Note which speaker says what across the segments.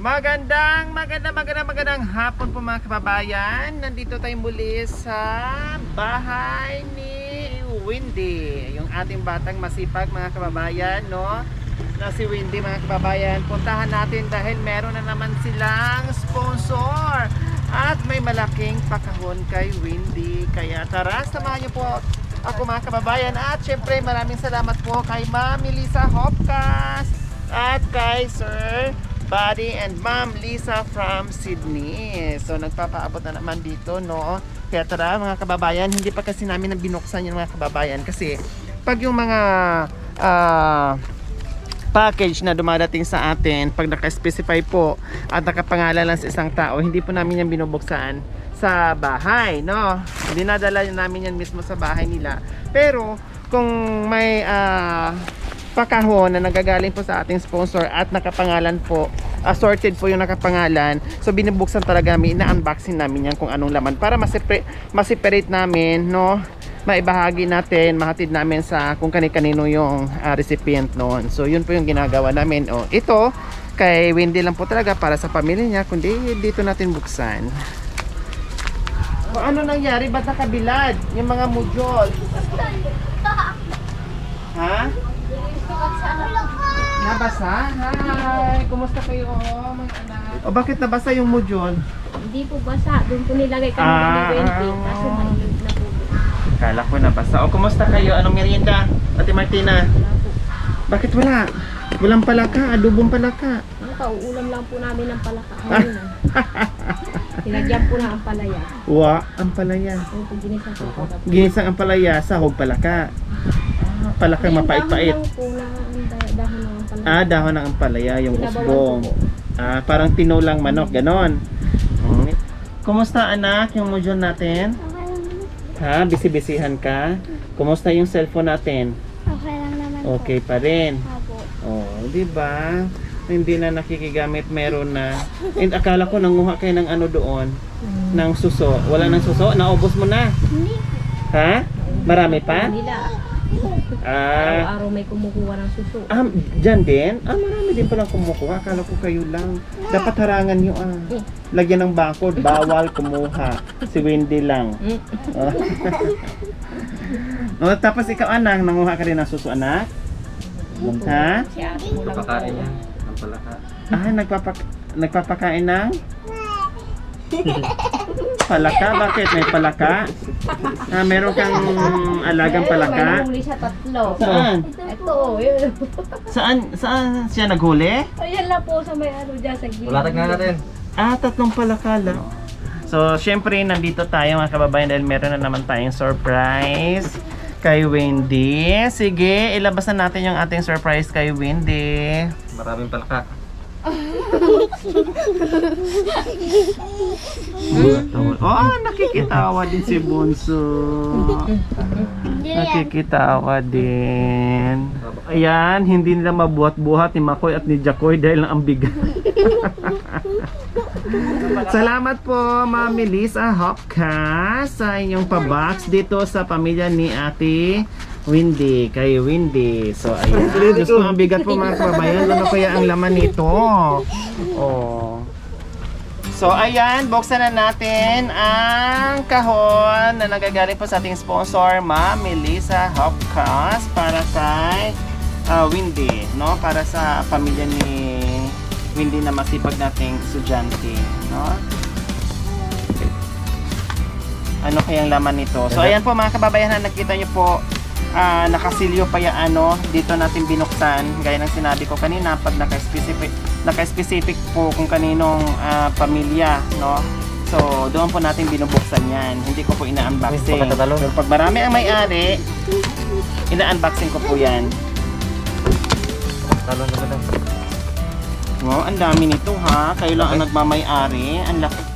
Speaker 1: Magandang hapon po mga kababayan. Nandito tayo muli sa bahay ni Windy, yung ating batang masipag mga kababayan, no? Na si Windy mga kababayan. Puntahan natin dahil meron na naman silang sponsor at may malaking pakahon kay Windy. Kaya tara, samahan niyo po ako mga kababayan. At syempre maraming salamat po kay Ma'am Melissa Hopcas at kay Sir Buddy and Ma'am Lisa from Sydney. So nagpapaabot na naman dito, no? Kaya tara mga kababayan, hindi pa kasi namin binuksan yung mga kababayan kasi pag yung mga package na dumadating sa atin, pag naka-specify po at nakapangalan lang sa isang tao, hindi po namin yan binubuksan sa bahay, no? Dinadala namin yan mismo sa bahay nila. Pero kung may pakahon na nagagaling po sa ating sponsor at nakapangalan po, assorted po yung nakapangalan, so binubuksan talaga namin, ina-unboxing namin yan kung anong laman para ma-separate namin, no? Maibahagi natin, mahatid namin sa kung kani-kanino yung recipient noon. So yun po yung ginagawa namin. O, ito kay Windy lang po talaga para sa pamilya niya, kundi dito natin buksan. O, ano nangyari? Ba't nakabilad yung mga mujol? Ha? Nabasa? Hi! Kumusta kayo mga anak? O bakit nabasa yung mujol?
Speaker 2: Hindi po basa. Doon po nilagay kami ng 20. Kaso maliit na po.
Speaker 1: Kala ko nabasa. O kumusta kayo? Anong merienda? Ate Martina?
Speaker 2: Wala po.
Speaker 1: Bakit wala? Walang palaka, adobong palaka.
Speaker 2: Ano pa, uulam lang po namin ng palaka. Sinagyan po na ang palaya.
Speaker 1: Ang palaya.
Speaker 2: Ano po, ginisang po.
Speaker 1: Ginisang ang palaya, sahog palaka. Palakang mapait-pait.
Speaker 2: Dahon lang po na dahon ng palaya.
Speaker 1: Dahon ng ampalaya, yung
Speaker 2: Sinabawan
Speaker 1: usbong.
Speaker 2: po.
Speaker 1: Parang tinulang manok, ganon. Kumusta anak, yung module natin? Ha, bisi-bisihan ka? Kumusta yung cellphone natin?
Speaker 3: Okay lang naman po.
Speaker 1: Okay pa rin.
Speaker 3: Opo.
Speaker 1: Oh, di ba? Hindi na nakikigamit, meron na. And akala ko nanguha kayo ng ano doon, ng suso. Wala ng suso? Naubos mo na?
Speaker 3: Hindi.
Speaker 1: Ha? Marami pa?
Speaker 2: Nila.
Speaker 1: Ah,
Speaker 2: Araw-araw may kumukuha ng suso.
Speaker 1: dyan din? Marami din palang kumukuha. Akala ko kayo lang. Dapat harangan nyo Lagyan ng barcode, bawal kumuha. Si Windy lang. Tapos ikaw anak, nanguha ka rin ng suso anak? Ha?
Speaker 2: Siya,
Speaker 4: Papakain niya ng palaka.
Speaker 1: Nagpapakain ng? Palaka? Bakit? May palaka? Meron kang alagang palaka?
Speaker 2: May nahuli siya 3.
Speaker 1: Saan?
Speaker 2: Ito, yun.
Speaker 1: Saan siya naghuli?
Speaker 2: Ayan lang po sa may ano dyan sa gilid.
Speaker 4: Ulatag na natin.
Speaker 1: 3 palaka lang. So, syempre, nandito tayo mga kababayan dahil meron na naman tayong surprise kay Windy. Sige, ilabas na natin yung ating surprise kay Windy.
Speaker 4: Maraming palaka.
Speaker 1: Nakikitawa din si Bunso. Nakikitawa din. Ayan, hindi nila mabuhat-buhat ni Makoy at ni Jacoy dahil lang ang bigat. Salamat po Ma'am Melissa Hopcas sa inyong pabox dito sa pamilya ni Ate Windy, kay Windy. So ayan, Diyos ko, ang bigat po mga kababayan. Ano kaya ang laman nito? So ayan, buksan na natin ang kahon na nagagaling po sa ating sponsor, Ma'am Melissa Hopcas, para kay Windy, no? Para sa pamilya ni Windy na masipag nating estudyante, no? Ano kayang laman nito? So ayan po mga kababayan, nakita niyo po, nakasilyo pa yan, dito natin binuksan gaya ng sinabi ko kanina. Pag naka-specific po kung kaninong pamilya, no? So doon po natin binubuksan yan, hindi ko po ina-unboxing. Pero pag marami ang may-ari, ina-unboxing ko po yan.
Speaker 4: Talon na ba lang?
Speaker 1: Wow, ang dami nito ha, kayo lang ang nagmamay-ari. Ang laki.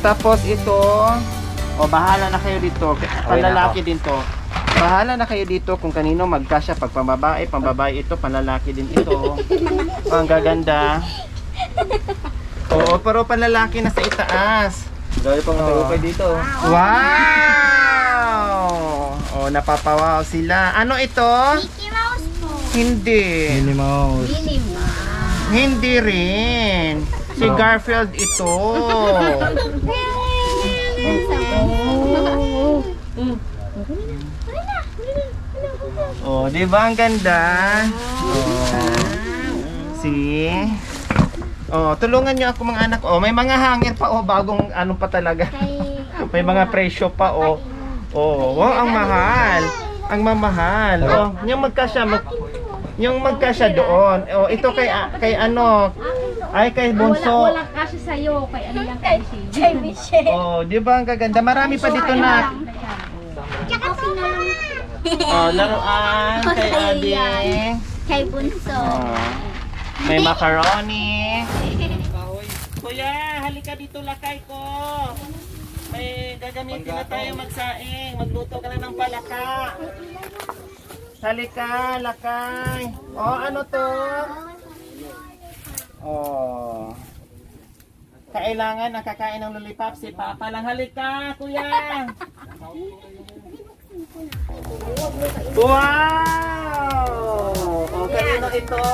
Speaker 1: Tapos ito, bahala na kayo dito. Panlalaki din to. Bahala na kayo dito kung kanino magkasya. Pag pambabae ito, panlalaki din ito. Ang gaganda. Pero panlalaki na sa itaas.
Speaker 4: Dahil pang may upay dito.
Speaker 1: Wow! Oh, napapawaw sila. Ano ito?
Speaker 2: Mickey Mouse po.
Speaker 1: Hindi.
Speaker 3: Minnie Mouse.
Speaker 2: Minnie Mouse.
Speaker 1: Hindi rin. Si Garfield ito. Oh, di ba ang ganda? Oh. See? Oh, tulungan niyo ako mga anak. Oh, may mga hanger pa oh, bagong ano pa talaga. May mga presyo pa oh. Oh, wow, ang mahal. Ang mamahal. Oh, yung magkasya doon. Oh, ito kay ano? Ay kay Bunso.
Speaker 2: Wala kasi sa'yo. Kay ano lang kay Michelle.
Speaker 1: Oh, di ba ang gaganda? Marami pa dito na.
Speaker 2: Tsaka sino lang.
Speaker 1: Oh, laruan kay Adi.
Speaker 2: Kay Bunso.
Speaker 1: Oh, may macaroni. Kuya, halika dito lakay ko. May gagamitin na tayo magsaing. Magluto ka na ng palaka. Halika, lakay. Oh, ano to? Oh. Kailangan nakakain ng lollipop si Papa lang. Halika, kuya. Wow! Oh, kanino ito?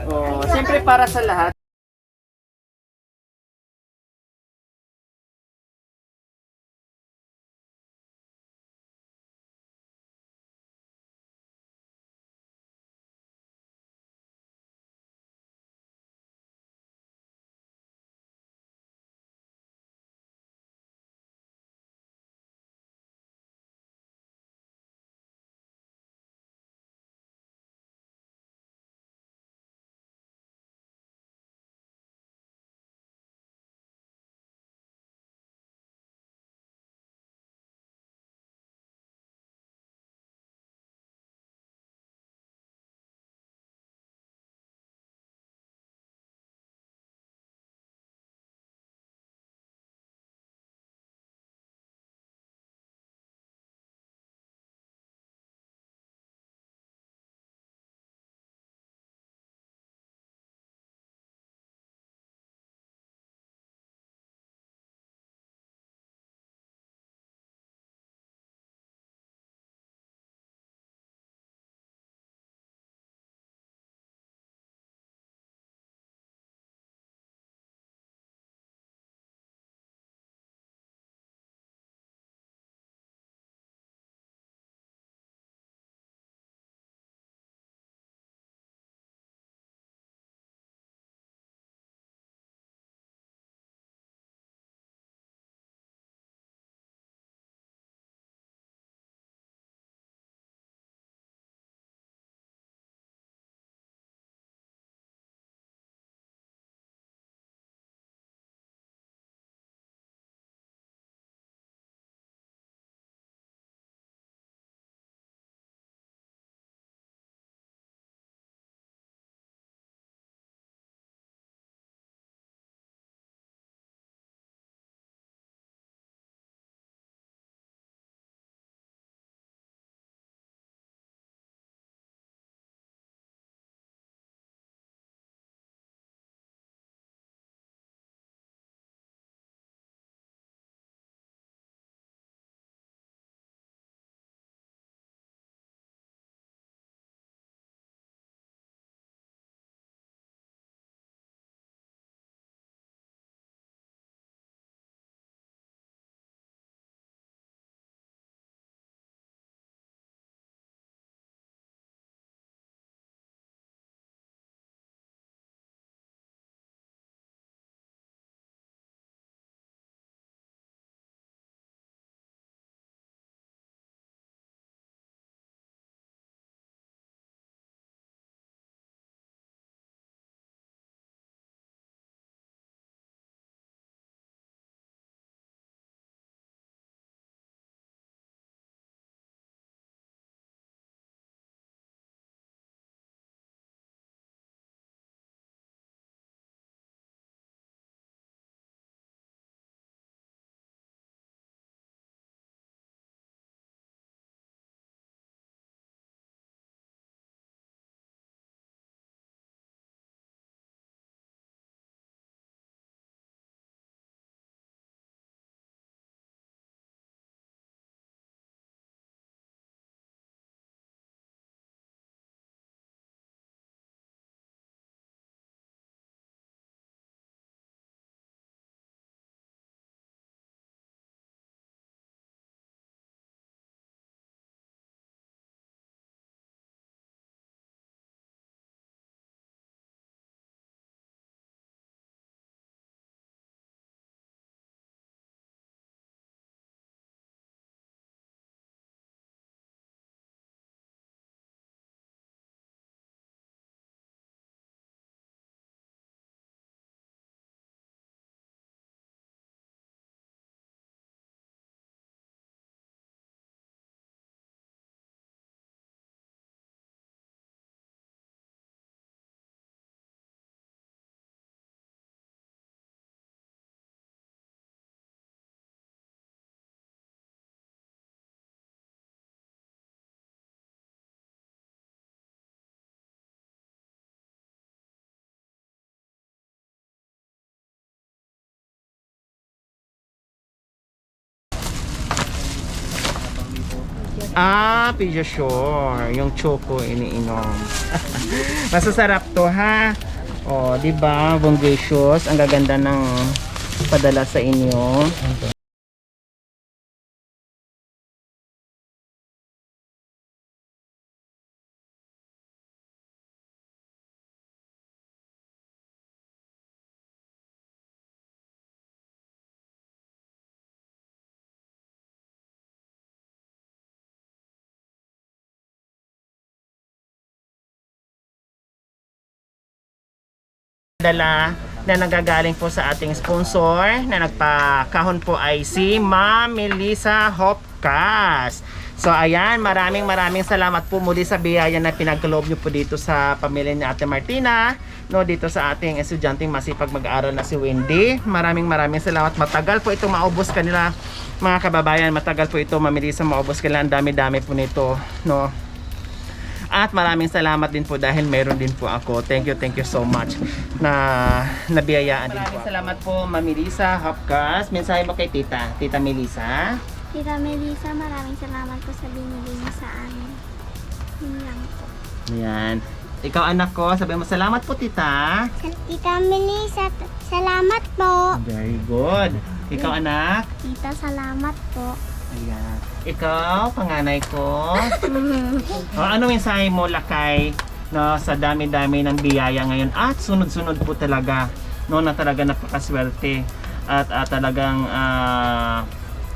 Speaker 1: Oh, siyempre para sa lahat. Ah, Pediasure. Yung choco iniinom. Masasarap to ha. Oh, di ba? Bongacious. Ang gaganda ng padala sa inyo. Dala na nagagaling po sa ating sponsor na nagpakahon po ay si Ma'am Melissa Hopcas. So ayan, maraming salamat po muli sa biyaya na pinagkaloob nyo po dito sa pamilya ni Ate Martina, no, dito sa ating estudyanteng masipag mag-aaral na si Wendy. Maraming salamat. Matagal po ito maubos kanila, mga kababayan. Matagal po ito, Ma'am Melissa, maubos kanila. Ang dami po nito, no. At maraming salamat din po dahil meron din po ako. Thank you so much na nabiyayaan din po. Maraming salamat po, Ma'am Melissa Hopcas. Mensahe mo kay Tita Melissa.
Speaker 3: Tita Melissa, maraming salamat po sa binigay niyo sa amin. Yun lang po.
Speaker 1: Ayan. Ikaw anak ko, sabi mo salamat po tita.
Speaker 3: Tita Melissa, salamat po.
Speaker 1: Very good. Ikaw anak.
Speaker 3: Tita, salamat po.
Speaker 1: Ayan. Ikaw, panganay ko. Ano mensahe mo lakay, no, sa dami-dami ng biyaya ngayon at sunod-sunod po talaga, no, na talaga napakaswerte at talagang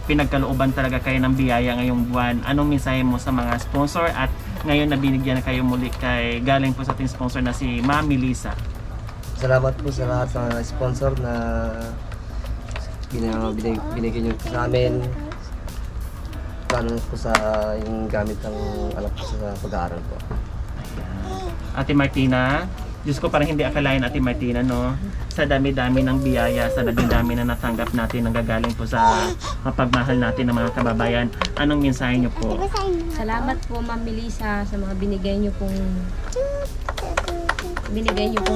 Speaker 1: pinagkalooban talaga kayo ng biyaya ngayong buwan. Anong mensahe mo sa mga sponsor at ngayon na binigyan na kayo muli kay galing po sa ating sponsor na si Ma'am Melissa?
Speaker 5: Salamat po sa lahat ng sponsor na binigyan nyo po sa amin. Paano po sa yung gamit ng anak ko sa pag-aaral po.
Speaker 1: Ate Martina, Diyos ko, parang hindi akalain Ate Martina, no? Sa dami-dami ng biyaya, sa dami-dami na natanggap natin, nanggagaling po sa mapagmahal natin ng mga kababayan. Anong mensahe niyo po?
Speaker 2: Salamat po Ma'am Melissa sa mga binigay niyo pong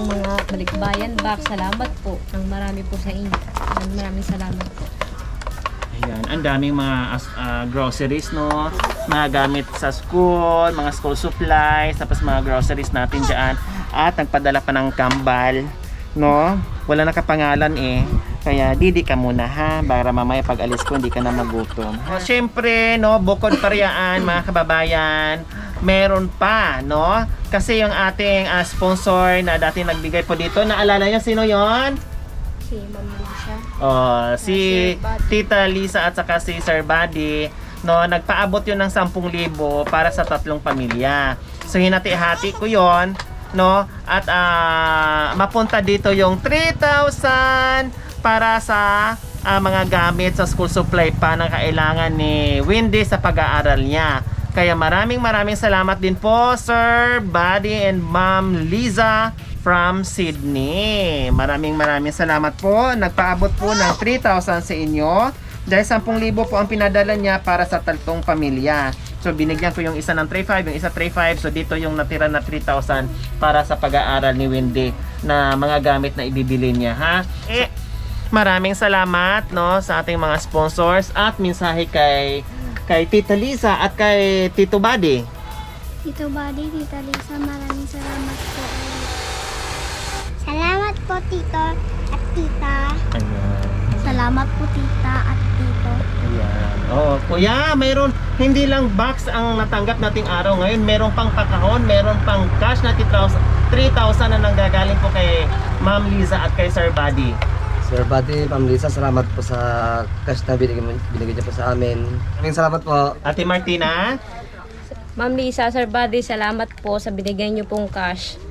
Speaker 2: mga balikbayan box. Salamat po ng marami po sa inyo. Maraming salamat po.
Speaker 1: Ayan, ang daming mga groceries, no? Mga gamit sa school, mga school supplies, tapos mga groceries natin dyan. At nagpadala pa ng kambal, no? Wala na kapangalan eh. Kaya didi ka muna ha, para mamaya pag alis ko hindi ka na magutom. Siyempre, no, bukod pa riyaan, mga kababayan, meron pa, no? Kasi yung ating sponsor na dati nagbigay po dito, naalala nyo sino yon?
Speaker 2: Si Ma'am Melissa.
Speaker 1: Si Tita Lisa at saka si Sir Buddy, no, nagpaabot yun ng 10,000 para sa 3 pamilya. So hinati-hati ko yon, no, at mapunta dito yung 3,000 para sa mga gamit sa school supply pa na kailangan ni Wendy sa pag-aaral niya. Kaya maraming salamat din po Sir Buddy and Ma'am Liza from Sydney. Maraming salamat po. Nagpaabot po ng 3,000 sa inyo. Dahil 10,000 po ang pinadala niya para sa 3 pamilya. So binigyan ko yung isa ng 3,500, yung isa 3,500. So dito yung natira na 3,000 para sa pag-aaral ni Wendy na mga gamit na ibibili niya, ha? Maraming salamat, no, sa ating mga sponsors at mensahe kay Tita Lisa at kay Tito Buddy.
Speaker 3: Tito Buddy, Tita Lisa, maraming salamat po. Salamat po, Tito at Tita.
Speaker 1: Ayan.
Speaker 3: Salamat po, Tita at Tito.
Speaker 1: Ayan. Oh, kuya, mayroon hindi lang box ang natanggap nating araw ngayon, meron pang pakahon, meron pang cash na 3,000 na nanggagaling po kay Ma'am Liza at kay Sir Buddy.
Speaker 5: Sir Buddy, Ma'am Lisa, salamat po sa cash na binigyan niyo po sa amin. Maraming salamat po.
Speaker 1: Ate Martina,
Speaker 2: Ma'am Lisa, Sir Buddy, salamat po sa binigay niyo pong cash.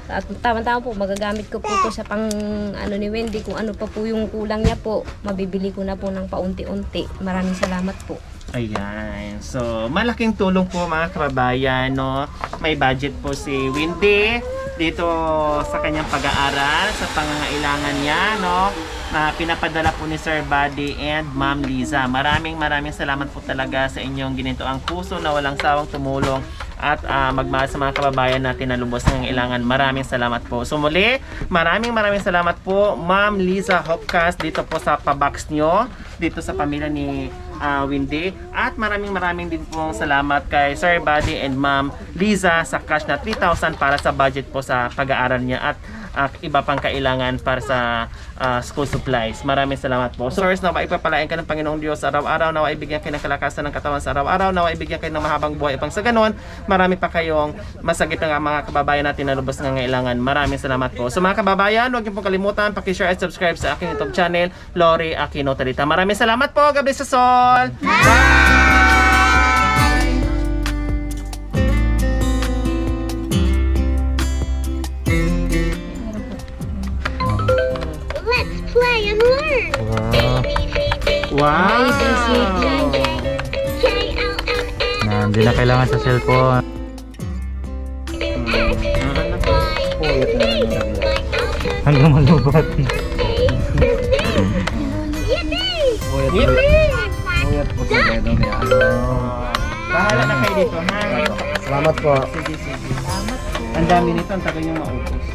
Speaker 2: At tama-tama po, magagamit ko po ito sa pang ni Wendy, kung ano pa po yung kulang niya po, mabibili ko na po ng paunti-unti. Maraming salamat po.
Speaker 1: ayan. So, malaking tulong po mga kababayan, no? May budget po si Wendy dito sa kanyang pag-aaral, sa pangangailangan niya, no? Na pinapadala po ni Sir Buddy and Ma'am Liza. Maraming salamat po talaga sa inyong ginito ang puso na walang sawang tumulong at magmahal sa mga kababayan natin na lubos ng ilangan. Maraming salamat po. So muli, maraming salamat po Ma'am Liza Hopcas dito po sa pabox nyo, dito sa pamilya ni Windy. At maraming din pong salamat kay Sir Buddy and Ma'am Liza sa cash na 3,000 para sa budget po sa pag-aaral niya at iba pang kailangan para sa school supplies. Maraming salamat po. So, first, nawa ipapalain ka ng Panginoong Diyos araw-araw, nawa ibigyan kayo ng kalakasan ng katawan sa araw-araw, nawa ibigyan kayo ng mahabang buhay upang sa ganon, marami pa kayong masagip ng mga kababayan natin na lubos ng ngailangan. Maraming salamat po. So mga kababayan, huwag niyo pong kalimutan, paki-share at subscribe sa aking YouTube channel, Lori Aquino Talita. Maraming salamat po. God bless us all.
Speaker 3: Let's play and learn.
Speaker 1: Wow!
Speaker 6: Hindi na kailangan sa cellphone. Hanggang malubat.
Speaker 5: Puyat po sa dedo niya.
Speaker 1: Bahala na kayo dito, ha?
Speaker 5: Salamat po.
Speaker 1: Sige. Ang dami nito, ang tagal niyong maubos.